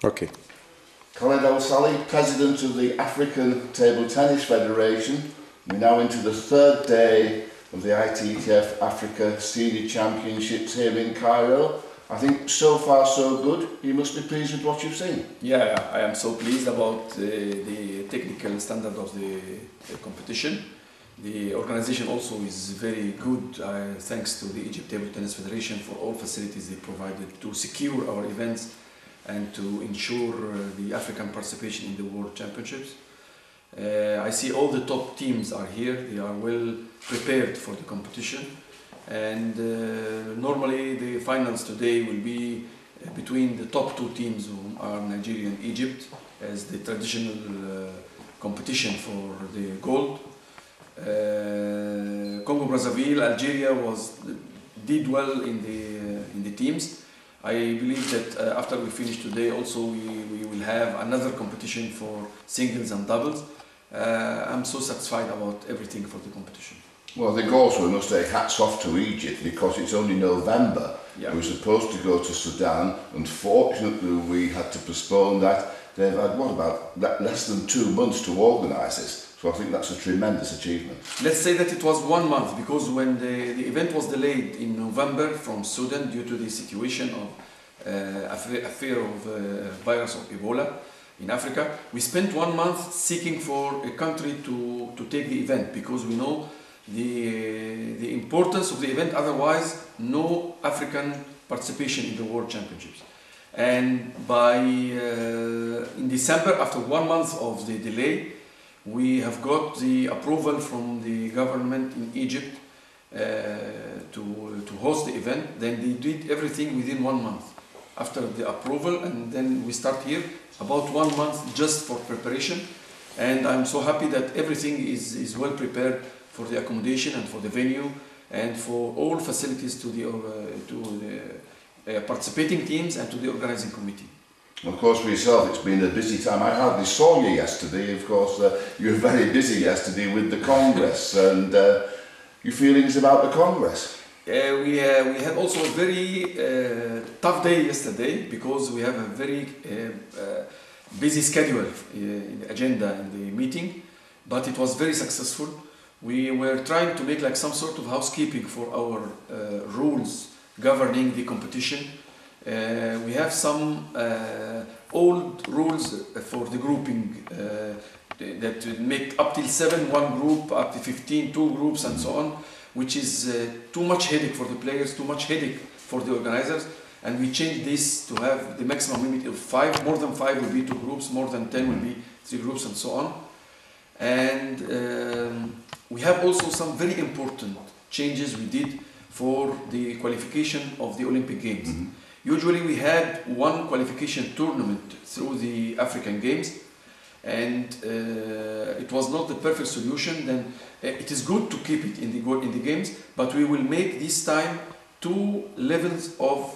Okay. Khaled Al-Salih, President of the African Table Tennis Federation. We're now into the third day of the ITTF Africa Senior Championships here in Cairo. I think so far so good. You must be pleased with what you've seen. Yeah, I am so pleased about the technical standard of the competition. The organization also is very good, thanks to the Egypt Table Tennis Federation for all facilities they provided to secure our events and to ensure the African participation in the World Championships. I see all the top teams are here, they are well prepared for the competition, and normally the finals today will be between the top two teams, who are Nigeria and Egypt, as the traditional competition for the gold. Congo-Brazzaville, Algeria did well in the teams. I believe that after we finish today also we will have another competition for singles and doubles. I'm so satisfied about everything for the competition. Well, I think also we must say hats off to Egypt, because it's only November. Yeah. We were supposed to go to Sudan. Unfortunately, we had to postpone that. They've had, what, about less than 2 months to organise this. So I think that's a tremendous achievement. Let's say that it was 1 month, because when the event was delayed in November from Sudan due to the situation of fear of virus of Ebola in Africa, we spent 1 month seeking for a country to take the event, because we know the importance of the event. Otherwise, no African participation in the World Championships. And in December, after 1 month of the delay, we have got the approval from the government in Egypt to host the event. Then they did everything within 1 month after the approval, and then we start here about 1 month just for preparation. And I'm so happy that everything is well prepared for the accommodation and for the venue and for all facilities to the participating teams and to the organizing committee. Of course, for yourself, it's been a busy time. I hardly saw you yesterday. Of course, you were very busy yesterday with the Congress. And your feelings about the Congress? We had also a very tough day yesterday, because we have a very busy schedule in the agenda in the meeting, but it was very successful. We were trying to make like some sort of housekeeping for our rules governing the competition. We have some old rules for the grouping that make up till 7 one group, up to 15 two groups, and so on, which is too much headache for the players, too much headache for the organizers. And we changed this to have the maximum limit of 5. More than 5 will be 2 groups, more than 10 will be 3 groups, and so on. And we have also some very important changes we did for the qualification of the Olympic Games. Mm-hmm. Usually we had one qualification tournament through the African Games, and it was not the perfect solution. Then it is good to keep it in the games, but we will make this time 2 levels of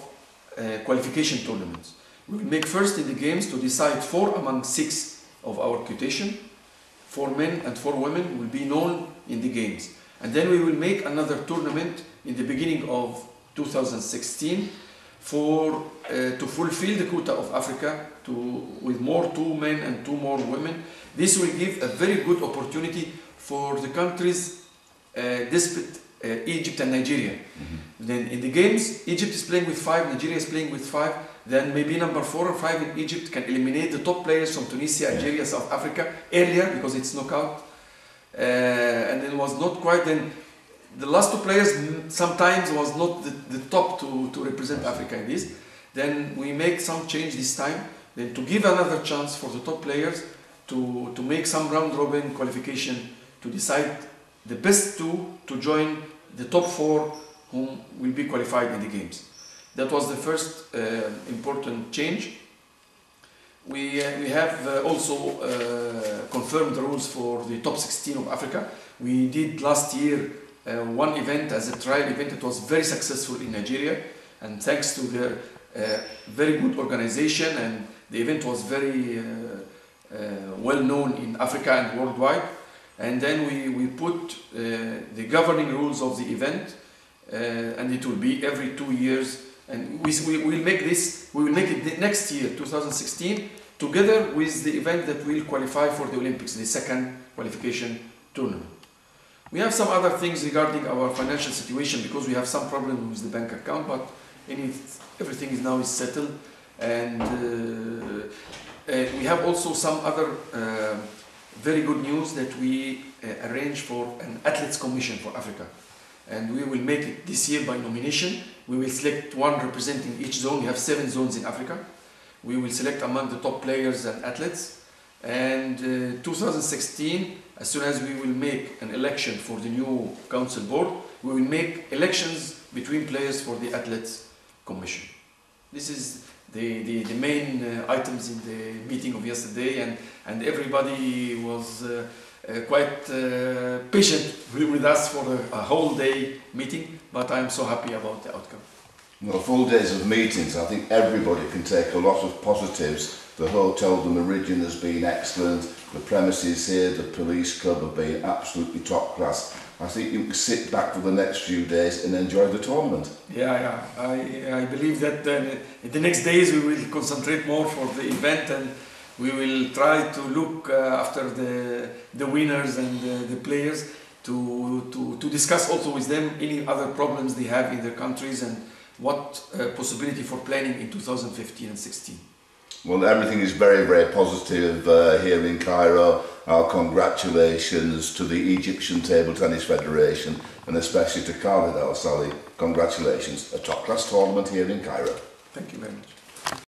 qualification tournaments. We will make first in the games to decide 4 among 6 of our quotation. 4 men and 4 women will be known in the games, and then we will make another tournament in the beginning of 2016 for to fulfill the quota of Africa with more 2 men and 2 more women. This will give a very good opportunity for the countries despite Egypt and Nigeria. Mm-hmm. Then in the games, Egypt is playing with 5, Nigeria is playing with 5. Then maybe number 4 or 5 in Egypt can eliminate the top players from Tunisia, Algeria, South Africa earlier, because it's knockout. And it was not quite. Then the last 2 players sometimes was not the top to represent Africa in this. Then we make some change this time, then to give another chance for the top players to make some round robin qualification to decide the best 2 to join the top 4 whom will be qualified in the games. That was the first important change. We have also confirmed the rules for the top 16 of Africa. We did last year one event as a trial event. It was very successful in Nigeria, and thanks to their very good organization, and the event was very well known in Africa and worldwide. And then we put the governing rules of the event, and it will be every 2 years and we will make this. We will make it next year, 2016, together with the event that will qualify for the Olympics, the second qualification tournament. We have some other things regarding our financial situation because we have some problem with the bank account, but everything is now settled, and we have also some other very good news that we arrange for an athletes commission for Africa, and we will make it this year by nomination. We will select one representing each zone. We have 7 zones in Africa. We will select among the top players and athletes, and 2016, as soon as we will make an election for the new council board, we will make elections between players for the athletes commission. This is the main items in the meeting of yesterday, and everybody was quite patient with us for a whole day meeting, but I'm so happy about the outcome. Well, full days of meetings, I think everybody can take a lot of positives. The hotel, the Meridian, has been excellent. The premises here, the police club have been absolutely top class. I think you can sit back for the next few days and enjoy the tournament. Yeah. I believe that in the next days we will concentrate more for the event, and we will try to look after the winners and the players to discuss also with them any other problems they have in their countries and what possibility for planning in 2015 and 16. Well, everything is very, very positive here in Cairo. Our congratulations to the Egyptian Table Tennis Federation, and especially to Khaled Al Saleh. Congratulations, a top-class tournament here in Cairo. Thank you very much.